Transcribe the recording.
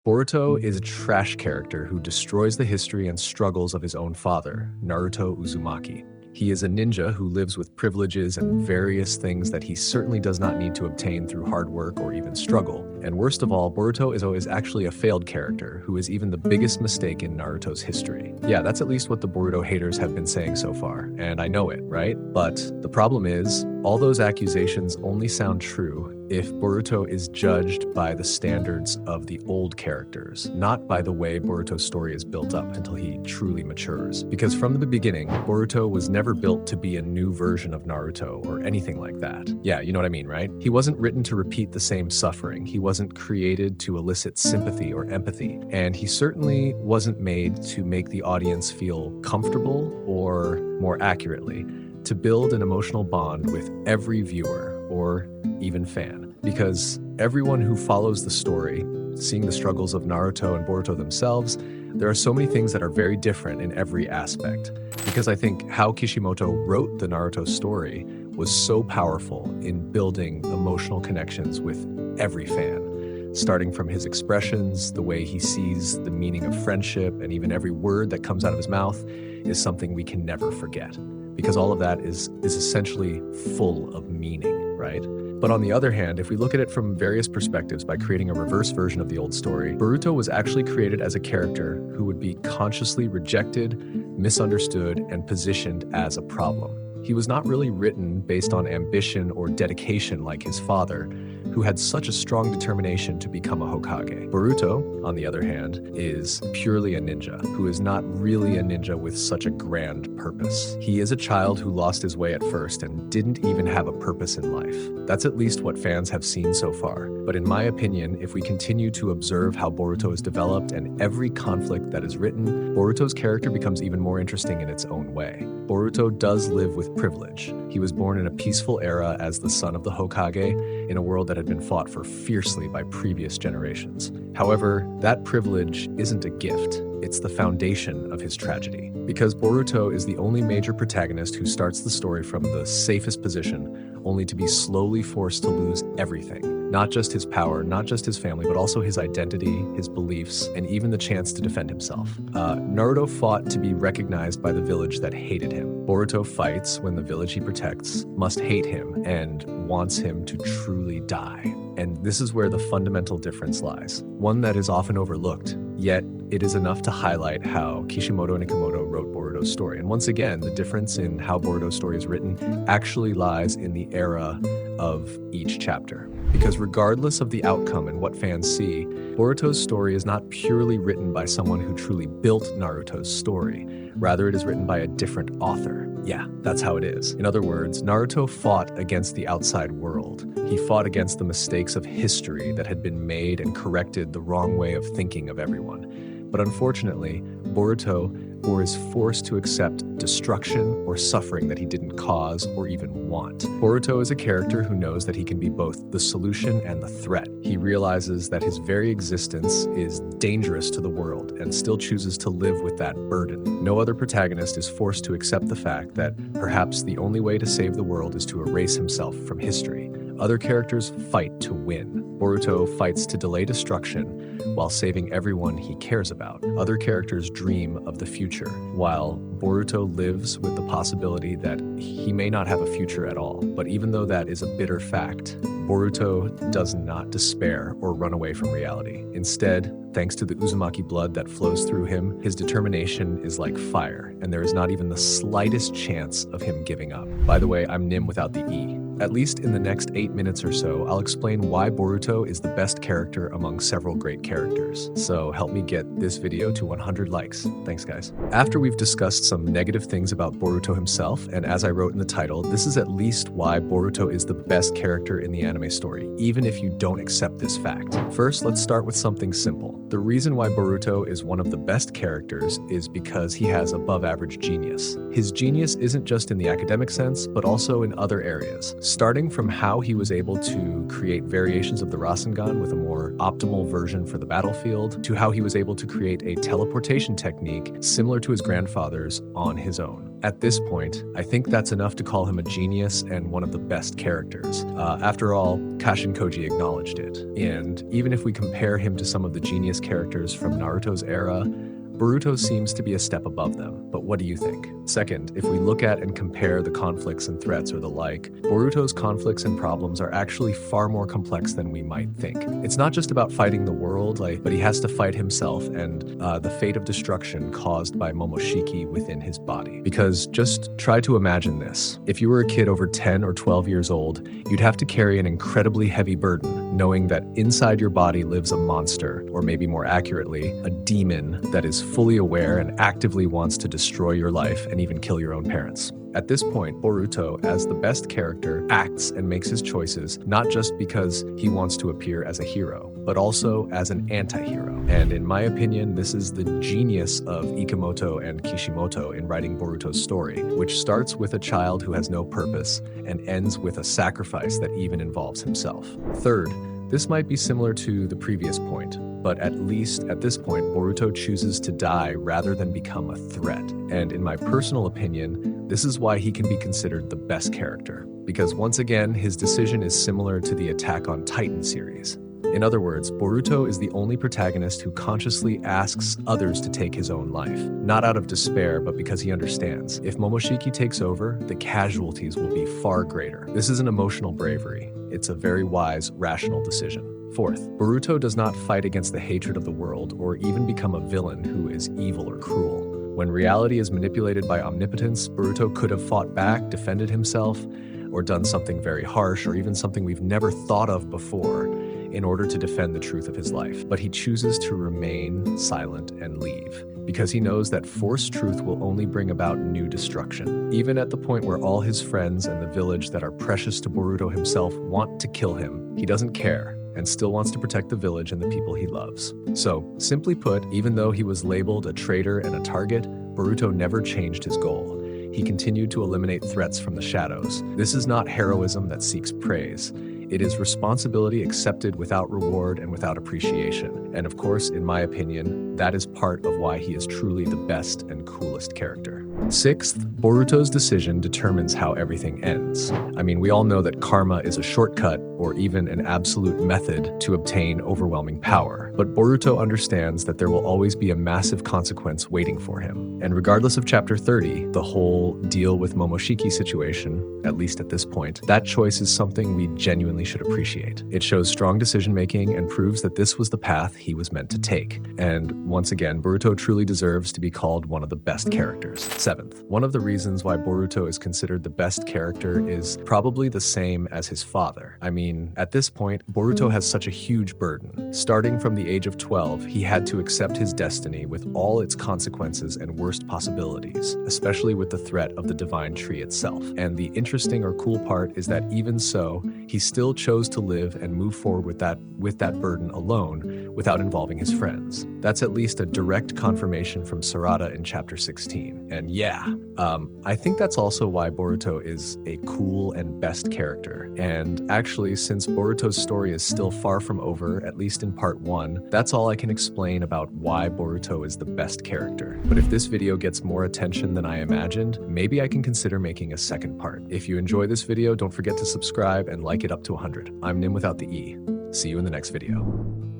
Boruto is a trash character who destroys the history and struggles of his own father, Naruto Uzumaki. He is a ninja who lives with privileges and various things that he certainly does not need to obtain through hard work or even struggle. And worst of all, Boruto is actually a failed character who is even the biggest mistake in Naruto's history. Yeah, that's at least what the Boruto haters have been saying so far, and I know it, right? But the problem is, all those accusations only sound true if Boruto is judged by the standards of the old characters, not by the way Boruto's story is built up until he truly matures. Because from the beginning, Boruto was never built to be a new version of Naruto or anything like that. Yeah, you know what I mean, right? He wasn't written to repeat the same suffering. He wasn't created to elicit sympathy or empathy. And he certainly wasn't made to make the audience feel comfortable, or more accurately, to build an emotional bond with every viewer or even fan. Because everyone who follows the story, seeing the struggles of Naruto and Boruto themselves, there are so many things that are very different in every aspect. Because I think how Kishimoto wrote the Naruto story was so powerful in building emotional connections with every fan. Starting from his expressions, the way he sees the meaning of friendship, and even every word that comes out of his mouth is something we can never forget. Because all of that is essentially full of meaning, right? But on the other hand, if we look at it from various perspectives by creating a reverse version of the old story, Boruto was actually created as a character who would be consciously rejected, misunderstood, and positioned as a problem. He was not really written based on ambition or dedication like his father, who had such a strong determination to become a Hokage. Boruto, on the other hand, is purely a ninja, who is not really a ninja with such a grand purpose. He is a child who lost his way at first and didn't even have a purpose in life. That's at least what fans have seen so far. But in my opinion, if we continue to observe how Boruto is developed and every conflict that is written, Boruto's character becomes even more interesting in its own way. Boruto does live with privilege. He was born in a peaceful era as the son of the Hokage in a world that had been fought for fiercely by previous generations. However, that privilege isn't a gift. It's the foundation of his tragedy. Because Boruto is the only major protagonist who starts the story from the safest position, only to be slowly forced to lose everything. Not just his power, not just his family, but also his identity, his beliefs, and even the chance to defend himself. Naruto fought to be recognized by the village that hated him. Boruto fights when the village he protects must hate him and wants him to truly die. And this is where the fundamental difference lies, one that is often overlooked, yet it is enough to highlight how Kishimoto and Ikemoto wrote Boruto's story. And once again, the difference in how Boruto's story is written actually lies in the era of each chapter. Because regardless of the outcome and what fans see, Boruto's story is not purely written by someone who truly built Naruto's story. Rather, it is written by a different author. Yeah, that's how it is. In other words, Naruto fought against the outside world. He fought against the mistakes of history that had been made and corrected the wrong way of thinking of everyone. But unfortunately, Boruto is forced to accept destruction or suffering that he didn't cause or even want. Boruto is a character who knows that he can be both the solution and the threat. He realizes that his very existence is dangerous to the world and still chooses to live with that burden. No other protagonist is forced to accept the fact that perhaps the only way to save the world is to erase himself from history. Other characters fight to win. Boruto fights to delay destruction while saving everyone he cares about. Other characters dream of the future, while Boruto lives with the possibility that he may not have a future at all. But even though that is a bitter fact, Boruto does not despair or run away from reality. Instead, thanks to the Uzumaki blood that flows through him, his determination is like fire, and there is not even the slightest chance of him giving up. By the way, I'm Nim without the E. At least in the next 8 minutes or so, I'll explain why Boruto is the best character among several great characters. So help me get this video to 100 likes. Thanks, guys. After we've discussed some negative things about Boruto himself, and as I wrote in the title, this is at least why Boruto is the best character in the anime story, even if you don't accept this fact. First, let's start with something simple. The reason why Boruto is one of the best characters is because he has above-average genius. His genius isn't just in the academic sense, but also in other areas. Starting from how he was able to create variations of the Rasengan with a more optimal version for the battlefield, to how he was able to create a teleportation technique similar to his grandfather's on his own. At this point, I think that's enough to call him a genius and one of the best characters. After all, Kashin Koji acknowledged it. And even if we compare him to some of the genius characters from Naruto's era, Boruto seems to be a step above them, but what do you think? Second, if we look at and compare the conflicts and threats or the like, Boruto's conflicts and problems are actually far more complex than we might think. It's not just about fighting the world, but he has to fight himself and the fate of destruction caused by Momoshiki within his body. Because just try to imagine this. If you were a kid over 10 or 12 years old, you'd have to carry an incredibly heavy burden, knowing that inside your body lives a monster, or maybe more accurately, a demon that is fully aware and actively wants to destroy your life and even kill your own parents. At this point, Boruto, as the best character, acts and makes his choices not just because he wants to appear as a hero, but also as an anti-hero. And in my opinion, this is the genius of Ikemoto and Kishimoto in writing Boruto's story, which starts with a child who has no purpose and ends with a sacrifice that even involves himself. Third, this might be similar to the previous point, but at least at this point, Boruto chooses to die rather than become a threat. And in my personal opinion, this is why he can be considered the best character. Because once again, his decision is similar to the Attack on Titan series. In other words, Boruto is the only protagonist who consciously asks others to take his own life. Not out of despair, but because he understands. If Momoshiki takes over, the casualties will be far greater. This is an emotional bravery. It's a very wise, rational decision. Fourth, Boruto does not fight against the hatred of the world or even become a villain who is evil or cruel. When reality is manipulated by omnipotence, Boruto could have fought back, defended himself, or done something very harsh or even something we've never thought of before in order to defend the truth of his life. But he chooses to remain silent and leave, because he knows that forced truth will only bring about new destruction. Even at the point where all his friends and the village that are precious to Boruto himself want to kill him, he doesn't care and still wants to protect the village and the people he loves. So, simply put, even though he was labeled a traitor and a target, Boruto never changed his goal. He continued to eliminate threats from the shadows. This is not heroism that seeks praise. It is responsibility accepted without reward and without appreciation. And of course, in my opinion, that is part of why he is truly the best and coolest character. Sixth, Boruto's decision determines how everything ends. I mean, we all know that karma is a shortcut or even an absolute method to obtain overwhelming power. But Boruto understands that there will always be a massive consequence waiting for him. And regardless of chapter 30, the whole deal with Momoshiki situation, at least at this point, that choice is something we genuinely should appreciate. It shows strong decision-making and proves that this was the path he was meant to take. And once again, Boruto truly deserves to be called one of the best characters. Seventh, one of the reasons why Boruto is considered the best character is probably the same as his father. I mean, at this point, Boruto has such a huge burden. Starting from the age of 12, he had to accept his destiny with all its consequences and worst possibilities, especially with the threat of the divine tree itself. And the interesting or cool part is that even so, he still chose to live and move forward with that burden alone without involving his friends. That's at least a direct confirmation from Sarada in chapter 16. And yeah, I think that's also why Boruto is a cool and best character. And actually, since Boruto's story is still far from over, at least in part 1, that's all I can explain about why Boruto is the best character. But if this video gets more attention than I imagined, maybe I can consider making a second part. If you enjoy this video, don't forget to subscribe and like it up to 100. I'm Nim without the E. See you in the next video.